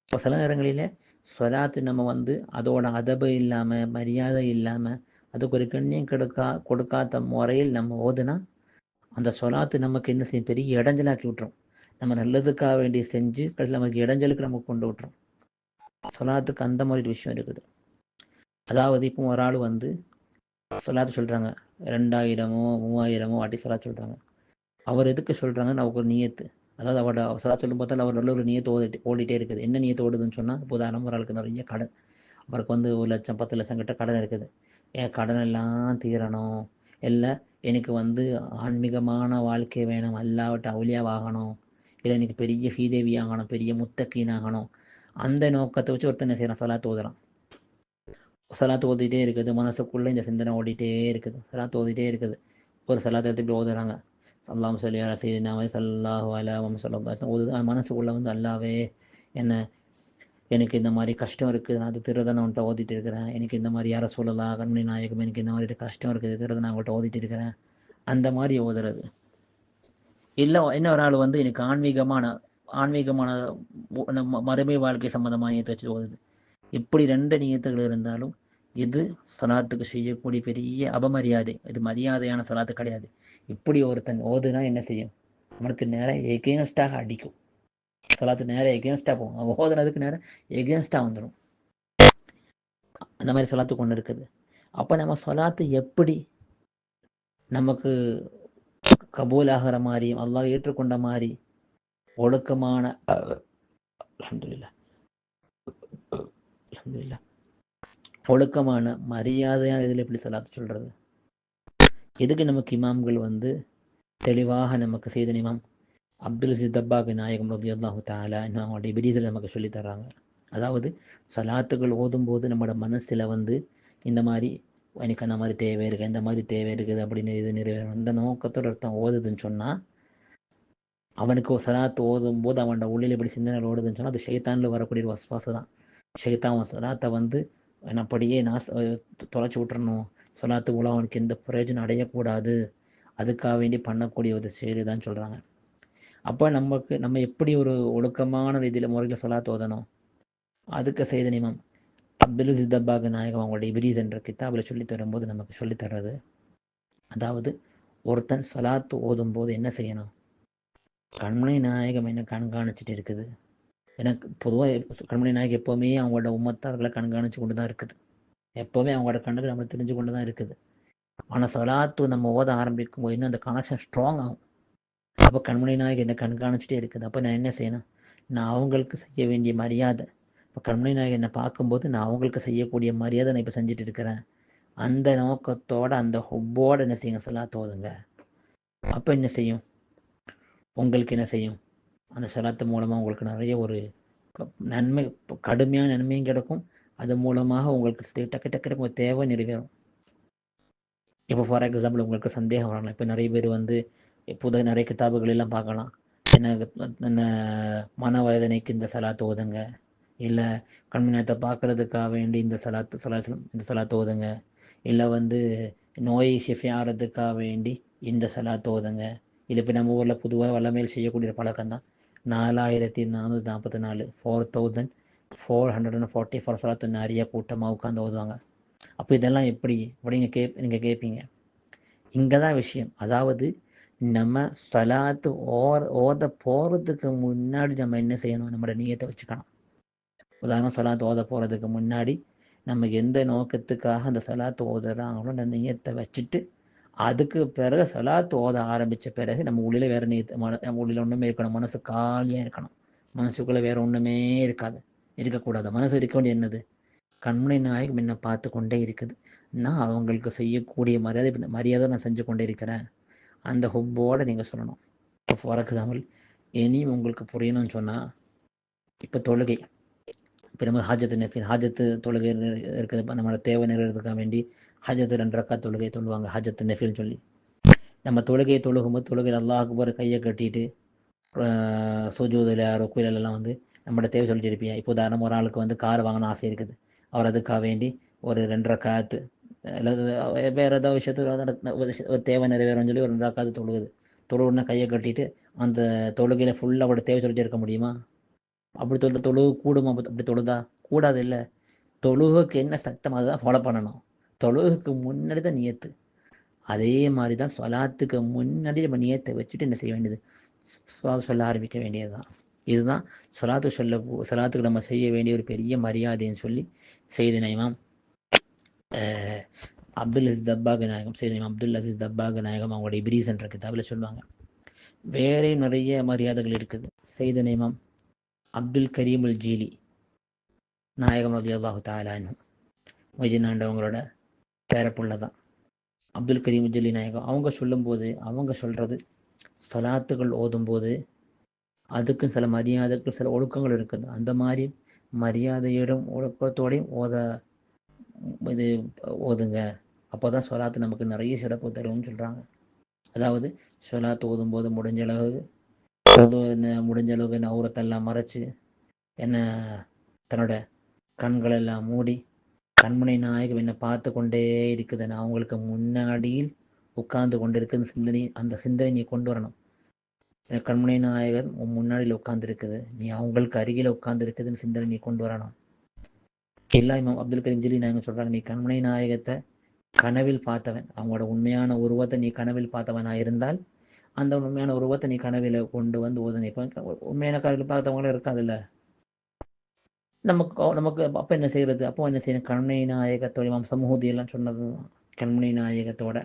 இப்போ சில நேரங்களில் சொலாத்து நம்ம வந்து அதோட அதபு இல்லாமல், மரியாதை இல்லாமல், அதுக்கு ஒரு கண்ணியம் கொடுக்காத முறையில் நம்ம ஓதுனா அந்த சொலாத்து நமக்கு என்ன செய்யும்? பெரிய இடைஞ்சலாக்கி விட்டுரும். நம்ம நல்லதுக்காக வேண்டி செஞ்சு கடைசியில் நமக்கு இடைஞ்சலுக்கு நமக்கு கொண்டு விட்டுரும். சொலாத்துக்கு அந்த மாதிரி ஒரு விஷயம் இருக்குது. அதாவது இப்போ ஒரு ஆள் வந்து சொலாத்து சொல்கிறாங்க, 2000மோ 3000மோ வாட்டி சொலாத்து சொல்கிறாங்க. அவர் எதுக்கு சொல்கிறாங்க? நமக்கு ஒரு நியத்து. அதாவது அவரோட சொலாத்து சொல்லும் போதால் அவர் நல்ல ஒரு நியத்து ஓடிட்டே இருக்குது. என்ன நியத்து ஓடுதுன்னு சொன்னால், உதாரணம் ஒரு ஆளுக்கு நிறைய கடன், அவருக்கு வந்து 1 லட்சம் 10 லட்சம் கிட்ட கடன் இருக்குது. என் கடன் எல்லாம் தீரணும், இல்லை எனக்கு வந்து ஆன்மீகமான வாழ்க்கை வேணும், அல்லாஹ்விட்ட அவுலியாவாகணும், இல்லை எனக்கு பெரிய சீதேவி ஆகணும், பெரிய முத்தக்கீன் ஆகணும். அந்த நோக்கத்தை வச்சு ஒருத்தர் என்ன செய்யறான்? சொலாத்து ஓதுறான். சொலாத்து ஓதிட்டே இருக்குது, மனசுக்குள்ளே இந்த சிந்தனை ஓடிட்டே இருக்குது, சொலாத்து ஓதிட்டே இருக்குது. ஒரு சொலாத்தை எடுத்து இப்படி ஓதுறாங்க, அல்லாஹ் சொல்லி அலா சையதினா ஸல்லல்லாஹு அலைஹி வஸல்லம் ஓதுது. மனசுக்குள்ளே வந்து அல்லாவே என்ன எனக்கு இந்த மாதிரி கஷ்டம் இருக்குது, நான் அது திருதனை உன்ட்ட ஓதிட்டு இருக்கிறேன், எனக்கு இந்த மாதிரி யாரை சொல்லலாம் கண்மணி நாயகம், எனக்கு இந்த மாதிரி கஷ்டம் இருக்குது, திருதனை அவங்கள்ட்ட ஓதிட்டு இருக்கிறேன், அந்த மாதிரி ஓதுறது. இல்லை இன்னொரு ஆள் வந்து எனக்கு ஆன்மீகமான மறுமை வாழ்க்கை சம்மந்தமாக நியத்து வச்சு ஓதுது. இப்படி 2 நியத்துகள் இருந்தாலும் இது சொலாத்துக்கு செய்யக்கூடிய பெரிய அபமரியாதை. இது மரியாதையான சொலாத்து கிடையாது. இப்படி ஒருத்தன் ஓதுனா என்ன செய்யும்? அவனுக்கு நேரம் எகேன்ஸ்டாக அடிக்கும். சொலாத்து நேரம் எகேன்ஸ்டாக போகும். அவன் ஓதுனதுக்கு நேரம் எகேன்ஸ்டாக வந்துடும். அந்த மாதிரி சொலாத்து கொண்டு இருக்குது. அப்போ நம்ம சொலாத்து எப்படி நமக்கு கபூலாகிற மாதிரியும் அல்லாஹ் ஏற்றுக்கொண்ட மாதிரி ஒழுக்கமான அல்ஹம்துலில்லாஹ் அல்ஹம்துலில்லாஹ் ஒழுக்கமான மரியாதையான இதில் எப்படி சலாத்து சொல்கிறது? இதுக்கு நமக்கு இமாம்கள் வந்து தெளிவாக நமக்கு செய்த இமாம் அப்துல் அசீஸ் தப்பாக் நாயகம் ரலியல்லாஹு தஆலா அவங்களுடைய விரிசல் நமக்கு சொல்லித் தர்றாங்க. அதாவது சலாத்துகள் ஓதும்போது நம்மளோட மனசில் வந்து இந்த மாதிரி எனக்கு அந்த மாதிரி தேவை இருக்குது, இந்த மாதிரி தேவை இருக்குது அப்படின்னு இது நிறைவேறும் இந்த நோக்கத்தோட ஒருத்தன் ஓதுதுன்னு சொன்னால், அவனுக்கு ஒரு சலாத்து ஓதும் போது அவனோட உள்ளில் எப்படி சிந்தனைகள் ஓடுதுன்னு சொன்னால் அது ஷைத்தானில் வரக்கூடிய ஒரு வஸ்வாசம் தான். ஷைத்தான் சலாத்தை வந்து அப்படியே தொலைச்சி விட்டுறணும், சலாத்து மூலம் அவனுக்கு எந்த பிரயோஜனம் அடையக்கூடாது, அதுக்காக வேண்டி பண்ணக்கூடிய ஒரு செயல் தான் சொல்கிறாங்க. அப்போ நம்ம எப்படி ஒரு ஒழுக்கமான ரீதியில் முறையில் சலாத்து ஓதணும், அதுக்கு செய்த நியமம் அப்துல் அசீஸ் தப்பாக் நாயகம் அவங்களுடைய இப்ரீஸ் என்ற கிதாபில் சொல்லித் தரும்போது நமக்கு சொல்லித் தர்றது, அதாவது ஒருத்தன் சலாத்து ஓதும் போது என்ன செய்யணும், கண்மணி நாயகம் என்ன கண்காணிச்சிட்டு இருக்குது. எனக்கு பொதுவாக கண்மணி நாயகம் எப்போவுமே அவங்களோட உம்மத்தார்களை கண்காணிச்சு கொண்டு தான் இருக்குது, எப்போவுமே அவங்களோட கண்ணுக்கு நம்ம தெரிஞ்சு கொண்டு தான் இருக்குது. ஆனால் சலாத்து நம்ம ஓத ஆரம்பிக்கும் போது இன்னும் அந்த கனெக்ஷன் ஸ்ட்ராங் ஆகும். அப்போ கண்மணி நாயகம் என்னை கண்காணிச்சிட்டே இருக்குது. அப்போ நான் என்ன செய்யணும், நான் அவங்களுக்கு செய்ய வேண்டிய மரியாதை, இப்போ கண்மணி நாயகம் என்னை பார்க்கும்போது நான் அவங்களுக்கு செய்யக்கூடிய மரியாதை நான் இப்போ செஞ்சுட்டு இருக்கிறேன், அந்த நோக்கத்தோடு அந்த ஹுப்போடு என்ன செய்யுங்க, சலாத்து ஓதுங்க. அப்போ என்ன செய்யும், உங்களுக்கு என்ன செய்யும், அந்த சலாத்து மூலமாக உங்களுக்கு நிறைய ஒரு நன்மை, கடுமையான நன்மையும் கிடைக்கும், அது மூலமாக உங்களுக்கு டக்கு டக்கு உங்கள் தேவை நிறைவேறும். இப்போ ஃபார் எக்ஸாம்பிள் உங்களுக்கு சந்தேகம் வரலாம், இப்போ நிறைய பேர் வந்து இப்போது நிறைய கிதாபுகள் எல்லாம் பார்க்கலாம், என்ன மனவேதனைக்கு இந்த சலாத்து ஓதுங்க, இல்லை கண்மணியத்தை பார்க்குறதுக்காக வேண்டி இந்த சலாத்து ஓதுங்க, இல்லை வந்து நோய் ஷிஃபியாகிறதுக்காக வேண்டி இந்த சலாத்து ஓதுங்க. இல்லை இப்போ நம்ம ஊரில் பொதுவாக வல்லமையில் செய்யக்கூடிய பழக்கம் தான் 4444 4444 சலாத்து நிறைய கூட்டமாக உட்காந்து ஓதுவாங்க. அப்போ இதெல்லாம் எப்படி அப்படிங்க நீங்கள் கேட்பீங்க. இங்கே தான் விஷயம், அதாவது நம்ம சலாத்து ஓத போகிறதுக்கு முன்னாடி நம்ம என்ன செய்யணும், நம்மளோட நியத்தை வச்சுக்கணும். உதாரணம், சலாத்து ஓத போகிறதுக்கு முன்னாடி நம்ம எந்த நோக்கத்துக்காக அந்த சலாத்து ஓதுறாங்களோ அந்த நியத்தை வச்சுட்டு, அதுக்கு பிறகு சலாத்து ஓத ஆரம்பித்த பிறகு நம்ம உள்ளில் வேறு நம்ம உள்ளில் ஒன்றுமே இருக்கணும், மனசு காலியாக இருக்கணும், மனசுக்குள்ளே வேறு ஒன்றுமே இருக்கக்கூடாது. மனசு இருக்க வேண்டிய என்னது, கண்மணி நாயகம் என்னை பார்த்து கொண்டே இருக்குது, நான் அவங்களுக்கு செய்யக்கூடிய மரியாதை நான் செஞ்சு கொண்டே இருக்கிறேன், அந்த ஹுப்போடு நீங்கள் சொல்லணும். இப்போ ஃபார் எக்ஸாம்பிள் இனியும் உங்களுக்கு புரியணும்னு சொன்னால், இப்போ தொழுகை, இப்போ நம்ம ஹாஜத்து தொழுகை இருக்குது, நம்மளோட தேவை நிறைவேறதுக்காக வேண்டி ஹாஜத்து 2 ரக்காத் தொழுகை தொழுவாங்க, ஹாஜத்து நெஃபில்னு சொல்லி. நம்ம தொழுகையை தொழுகும்போது தொழுகை அல்லாஹ் அக்பர் கையை கட்டிட்டு சுஜூதில் ருக்குலெல்லாம் வந்து நம்மளோட தேவை சொல்லிட்டு இருப்பீங்க. இப்போ உதாரணம், ஒரு ஆளுக்கு வந்து கார் வாங்கணும் ஆசை இருக்குது, அவர் அதுக்காக வேண்டி ஒரு 2 ரக்காத்து அல்லது வேறு ஏதாவது விஷயத்துக்கு ஒரு தேவை நிறைவேறும்னு சொல்லி ஒரு 2 ரக்காத்து தொழுவுன்னா கையை கட்டிட்டு அந்த தொழுகையில் ஃபுல்லாக அவரோட தேவை சொல்லிட்டு இருக்க முடியுமா? அப்படி தொழுகு கூடுமா? அப்படி தொழுதா கூடாது. இல்லை, தொழுகுக்கு என்ன சட்டம் அதுதான் ஃபாலோ பண்ணணும். தொழுகுக்கு முன்னாடி தான் நியத்து. அதே மாதிரி தான் சொலாத்துக்கு முன்னாடி நம்ம நியத்தை வச்சுட்டு என்ன செய்ய வேண்டியது, சொல்ல ஆரம்பிக்க வேண்டியது தான். இதுதான் சொலாத்துக்கு நம்ம செய்ய வேண்டிய ஒரு பெரிய மரியாதைன்னு சொல்லி செய்த இமாம் அப்துல் அசீஸ் தப்பாக் நாயகம் அப்துல் அசீஸ் தப்பாக் நாயகம் அவங்களுடைய இப்ரீஸ் என்ற கிதாபில் சொல்லுவாங்க. வேறே நிறைய மரியாதைகள் இருக்குது. செய்த இமாம் அப்துல் கரீமுல் ஜீலி நாயகம் ரலியல்லாஹு தஆலா அன்ஹு மொய்தீனாண்டவங்களோட பேரப்புள்ள தான் அப்துல் கரீம் ஜீலி நாயகம். அவங்க சொல்லும்போது அவங்க சொல்கிறது, சலாத்துகள் ஓதும்போது அதுக்கும் சில மரியாதைகள் சில ஒழுக்கங்கள் இருக்குது, அந்த மாதிரி மரியாதையோடும் ஒழுக்கத்தோடையும் ஓதுங்க, அப்போ தான் சொலாத்து நமக்கு நிறைய சிறப்பு தரும்னு சொல்கிறாங்க. அதாவது சொலாத்து ஓதும்போது முடிஞ்ச அளவுக்கு நவுரத்தெல்லாம் மறைச்சு என்ன தன்னோட கண்களெல்லாம் மூடி கண்மணி நாயகம் என்னை பார்த்து கொண்டே இருக்குது, நான் அவங்களுக்கு முன்னாடியில் உட்கார்ந்து கொண்டு இருக்குது அந்த சிந்தனை நீ கொண்டு வரணும். கண்மணி நாயகர் உன் முன்னாடியில் உட்கார்ந்து இருக்குது, நீ அவங்களுக்கு அருகில் உட்கார்ந்து இருக்குதுன்னு சிந்தனை நீ கொண்டு வரணும். எல்லா இமாம் அப்துல் கரீம் ஜீலி நாயகம் சொல்கிறாங்க, நீ கண்மணி நாயகத்தை கனவில் பார்த்தவன், அவங்களோட உண்மையான உருவத்தை நீ கனவில் பார்த்தவனாக இருந்தால் அந்த உண்மையான உருவத்தை நீ கனவில் கொண்டு வந்து ஓதுன. இப்போ உண்மையான கனவில் பார்த்தவங்களும் இருக்காதுல்ல, நமக்கு அப்போ என்ன செய்கிறது, அப்போ என்ன செய்யணும், கண்மணி நாயகத்தோட இமாம் சமூதி எல்லாம் சொன்னது கண்மணி நாயகத்தோட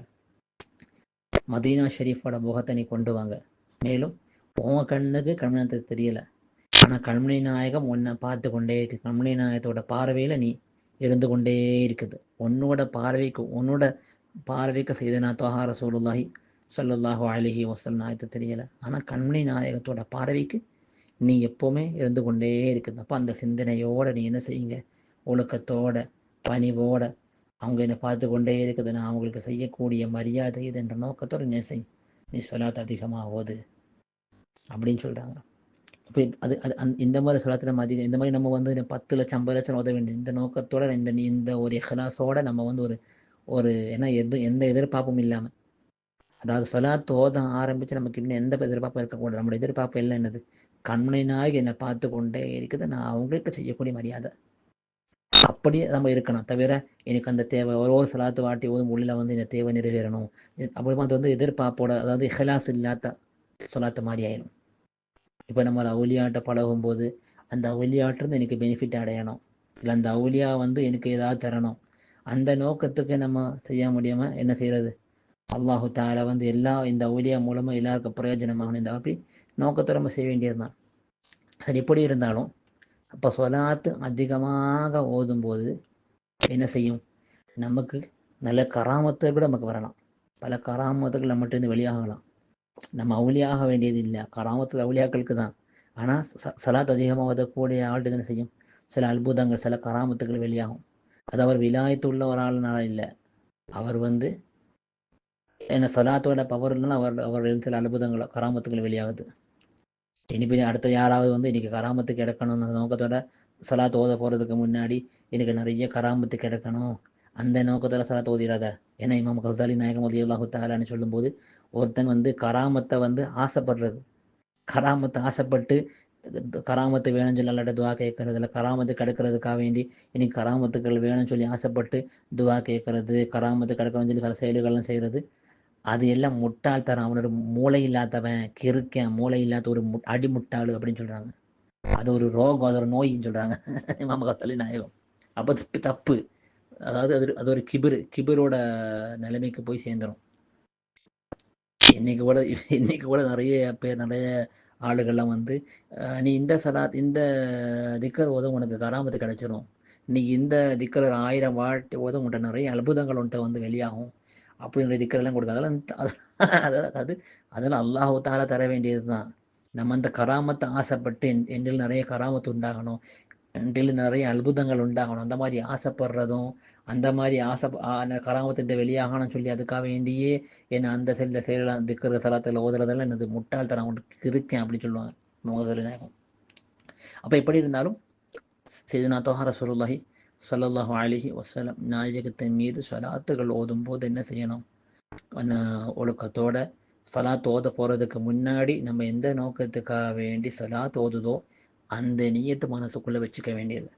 மதீனா ஷெரீஃபோட முகத்தை நீ கொண்டு வாங்க. மேலும் உன் கண்ணுக்கு கண்மணத்துக்கு தெரியலை, ஆனால் கண்மணி நாயகம் உன்னை பார்த்து கொண்டே இருக்கு. கண்மணி நாயகத்தோட பார்வையில் நீ இருந்து கொண்டே இருக்குது. உன்னோட பார்வைக்கு செய்தனா தொஹா ரசூலுல்லாஹி ஸல்லல்லாஹு அலைஹி வஸல்லம் நாயகத்தை தெரியலை, ஆனால் கண்மணி நாயகத்தோட பார்வைக்கு நீ எப்போவுமே இருந்து கொண்டே இருக்குது. அப்போ அந்த சிந்தனையோடு நீ என்ன செய்யுங்க, ஒழுக்கத்தோட பணிவோட அவங்க என்னை பார்த்து கொண்டே இருக்குது, நான் அவங்களுக்கு செய்யக்கூடிய மரியாதை இது என்ற நோக்கத்தோடு என்ன செய், நீ சொல்லாத் அதிகமாகுது அப்படின்னு சொல்கிறாங்க. இப்போ அது அது இந்த மாதிரி சொல்லாத்துல நம்ம அதிகம் இந்த மாதிரி நம்ம வந்து 10 லட்சம் 50 லட்சம் உதவ வேண்டியது இந்த நோக்கத்தோட இந்த ஒரு இஹ்லாஸோட நம்ம வந்து ஒரு ஏன்னா எந்த எதிர்பார்ப்பும் இல்லாமல், அதாவது சொலாத்து ஓத ஆரம்பித்து நமக்கு இன்னும் எந்த எதிர்பார்ப்பும் இருக்கக்கூடாது. நம்மளோட எதிர்பார்ப்பு எல்லாம் என்னது, கண்மணி நாயகி என்னை பார்த்து கொண்டே இருக்குது, நான் அவங்களுக்கு செய்யக்கூடிய மரியாதை அப்படியே நம்ம இருக்கணும். தவிர எனக்கு அந்த தேவை ஒரு சொலாத்து வாட்டி ஓதும் உள்ளில் வந்து இந்த தேவை நிறைவேறணும் அப்படி அது வந்து எதிர்பார்ப்போட, அதாவது இஹ்லாஸ் இல்லாத சொலாத்து மாதிரி ஆயிடும். இப்போ நம்ம அவுலியாட்ட பழகும்போது அந்த அவுலியாட்டிருந்து எனக்கு பெனிஃபிட் அடையணும், இல்லை அந்த அவுலியா வந்து எனக்கு ஏதாவது தரணும், அந்த நோக்கத்துக்கு நம்ம செய்ய முடியாமல் என்ன செய்கிறது, அல்லாஹு தாலா வந்து இந்த அவுலியா மூலமாக எல்லாருக்கும் பிரயோஜனமாகணும் இந்த அப்படி நோக்கத்தை நம்ம செய்ய வேண்டியது தான். சரி, எப்படி இருந்தாலும் அப்போ சொலாத்து அதிகமாக ஓதும்போது என்ன செய்யும், நமக்கு நல்ல கராமத்தை கூட நமக்கு வரலாம். பல கராமத்துகள் நம்மகிட்ட வெளியாகலாம். நம்ம அவுலியாக வேண்டியது இல்லை, கராமத்து அவுலியாக்களுக்கு தான். ஆனால் சலாத் அதிகமாக ஓதக்கூடிய ஆள்கிட்ட என்ன செய்யும், சில அற்புதங்கள் சில கராமத்துகள் வெளியாகும். அது அவர் விலாயத்து உள்ள ஒரு ஆளுனால இல்லை, அவர் வந்து என்ன சலாத்தோட பவர் இல்லைன்னா அவர் சில அற்புதங்கள் கராமத்துகள் வெளியாகுது. இனிப்பி அடுத்த யாராவது வந்து இன்றைக்கி கராமத்து கிடக்கணும்னு அந்த நோக்கத்தோட சலாத்து ஓத போகிறதுக்கு முன்னாடி எனக்கு நிறைய கராமத்து கிடக்கணும் அந்த நோக்கத்தோட சலாத்து ஓதிடாத. ஏன்னா இமாம் கசாலி நாயகம் ரலியல்லாஹு தஆலான்னு சொல்லும்போது, ஒருத்தன் வந்து கராமத்தை வந்து ஆசைப்படுறது, கராமத்தை ஆசைப்பட்டு கராமத்து வேணும்னு சொல்லி அல்லாட்ட துவா கேட்கறது, இல்லை கராமத்து கிடக்கிறதுக்காக வேண்டி இன்னைக்கு கராமத்துக்கள் வேணும்னு சொல்லி ஆசைப்பட்டு துவா கேட்கறது, கராமத்து கிடக்கணும்னு சொல்லி பல செயல்கள்லாம் செய்கிறது, அது எல்லாம் முட்டாள்தரம். அவனோட மூளை இல்லாதவன், கிறுக்கன், மூளை இல்லாத ஒரு அடிமுட்டாளு அப்படின்னு சொல்கிறாங்க. அது ஒரு ரோகம், அது ஒரு நோயின்னு சொல்கிறாங்க இமாம் கசாலி நாயகம். அப்போ தப்பு. அதாவது அது ஒரு கிபிரோட நிலைமைக்கு போய் சேர்ந்துடும். இன்னைக்கு கூட நிறைய பேர் நிறைய ஆளுகள்லாம் வந்து நீ இந்த இந்த திக்கர் ஓதும் உனக்கு கராமத்து கிடைச்சிரும், நீ இந்த திக்கர் 1000 வாட்டி ஓதும் உன்ட்ட நிறைய அற்புதங்கள் உன்ட்ட வந்து வெளியாகும் அப்படின்ற திக்கரெல்லாம் கொடுத்தாங்க. அதெல்லாம் அல்லாஹு தாலா தர வேண்டியது தான். நம்ம அந்த கராமத்தை ஆசைப்பட்டு என்னில் நிறைய கராமத்து உண்டாகணும், என்னில் நிறைய அற்புதங்கள் உண்டாகணும், அந்த மாதிரி ஆசைப்படுறதும், அந்த மாதிரி அந்த கராமத்திட்ட வெளியாகணும்னு சொல்லி அதுக்காக வேண்டியே என்ன அந்த செயலாம் திக்கிற சலாத்தில் ஓதுறதெல்லாம் என்னது முட்டாள்தனம், அவனுக்கு இருக்கேன் அப்படின்னு சொல்லுவாங்க மோதல். அப்போ எப்படி இருந்தாலும் சையதுனா தொஹா ரசூலுல்லாஹி ஸல்லல்லாஹு அலைஹி வஸல்லம் நாயகத்தின் மீது சலாத்துகள் ஓதும் போது என்ன செய்யணும், ஒழுக்கத்தோட சலாத் ஓத போகிறதுக்கு முன்னாடி நம்ம எந்த நோக்கத்துக்காக வேண்டி சலாத் ஓதுதோ அந்த நியத்தை மனசுக்குள்ளே வச்சுக்க வேண்டியது.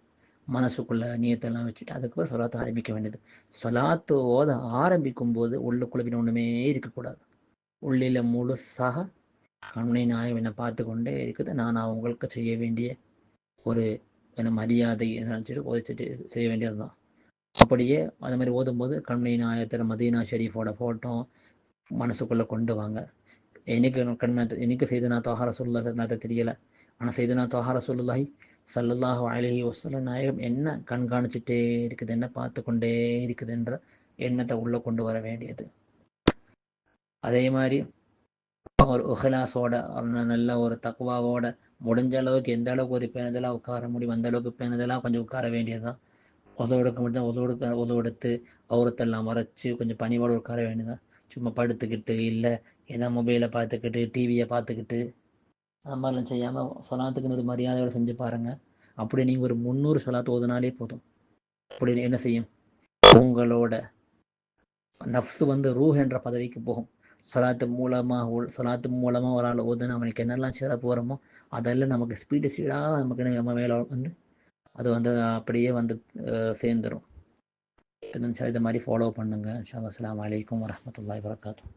மனசுக்குள்ளே நியத்தெல்லாம் வச்சுட்டு அதுக்கப்புறம் சொலாத்தை ஆரம்பிக்க வேண்டியது. சொலாத்து ஓத ஆரம்பிக்கும் போது உள்ளுக்குள்ள ஒன்றுமே இருக்கக்கூடாது. உள்ளில் முழுசாக கண்மணி நாயம் என்னை பார்த்து கொண்டே இருக்குது, நான் அவங்களுக்கு செய்ய வேண்டிய ஒரு என்ன மரியாதை நினச்சிட்டு ஓதிச்சுட்டு செய்ய வேண்டியது தான். அப்படியே அது மாதிரி ஓதும்போது கண்மணி நாயத்தில் மதீனா ஷெரீஃபோட ஃபோட்டோ மனசுக்குள்ளே கொண்டு வாங்க. எனக்கு சையதுனா தொஹா ரசூலுல்லாஹி தெரியலை, ஆனால் சையதுனா தொஹா ரசூலுல்லாஹி ஸல்லல்லாஹு அலைஹி வஸல்லம் நாயகம் என்ன கண்காணிச்சுட்டே இருக்குது, என்ன பார்த்து கொண்டே இருக்குதுன்ற எண்ணத்தை உள்ளே கொண்டு வர வேண்டியது. அதே மாதிரி ஒரு இஹ்லாஸோட நல்ல ஒரு தக்வாவோட முடிஞ்ச அளவுக்கு எந்த அளவுக்கு ஒரு பேணுதலாக உட்கார முடியும் அந்த அளவுக்கு பேணுதலாக கொஞ்சம் உட்கார வேண்டியது தான். உதவெடுக்க முடிஞ்சால் உதவெடுத்து அவரத்தெல்லாம் மறைச்சி கொஞ்சம் பணிவோடு உட்கார வேண்டியதான். சும்மா படுத்துக்கிட்டு இல்லை ஏதோ மொபைலை பார்த்துக்கிட்டு டிவியை பார்த்துக்கிட்டு அந்த மாதிரிலாம் செய்யாமல் சொலாத்துக்குன்னு ஒரு மரியாதையோடு செஞ்சு பாருங்கள். அப்படி நீங்கள் ஒரு 300 சொலாத்து ஓதுனாலே போதும். அப்படி என்ன செய்யும், உங்களோட நஃப்ஸு வந்து ரூஹ் என்ற பதவிக்கு போகும். சொலாத்து மூலமாக ஒரு ஆள் ஓதுனா அவனுக்கு என்னெல்லாம் சிறப்பு வருமோ அதெல்லாம் நமக்கு ஸ்பீடாக நமக்கு நம்ம மேலே வந்து அது வந்து அப்படியே வந்து சேர்ந்துடும். இதை மாதிரி ஃபாலோ பண்ணுங்கள். இன்ஷா அல்லாஹ். அஸ்ஸலாமு அலைக்கும் வரஹ்மத்துல்லாஹி வபரகாத்துஹு.